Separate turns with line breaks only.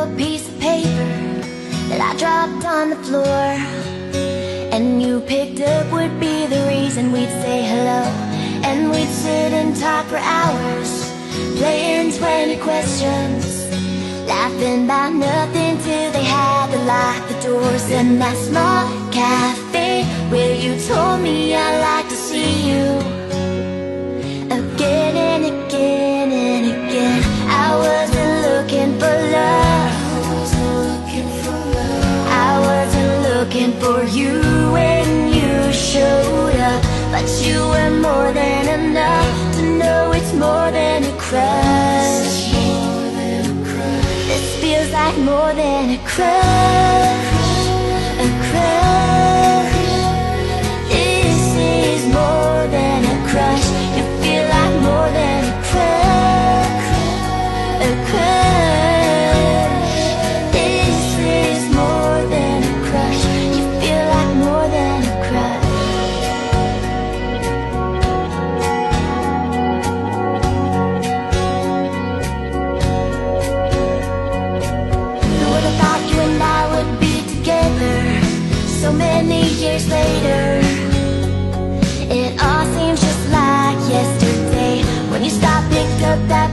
a piece of paper that I dropped on the floor, and you picked up would be the reason we'd say hello. And we'd sit and talk for hours, playing 20 questions, laughing about nothing till they had to lock the doors. In that small cafe where you told me I'd like to see you again and again and again. I wasn't looking for love, I wasn't looking for you when you showed up. But you were more than enough to know it's more than a crush. This feels like more than a crush, a crush. This is more than a crush. You feel like more than a crush, a crush. This is more than a crush. You feel like more than a crush. So many years later, it all seems just like yesterday when you stopped, picked up that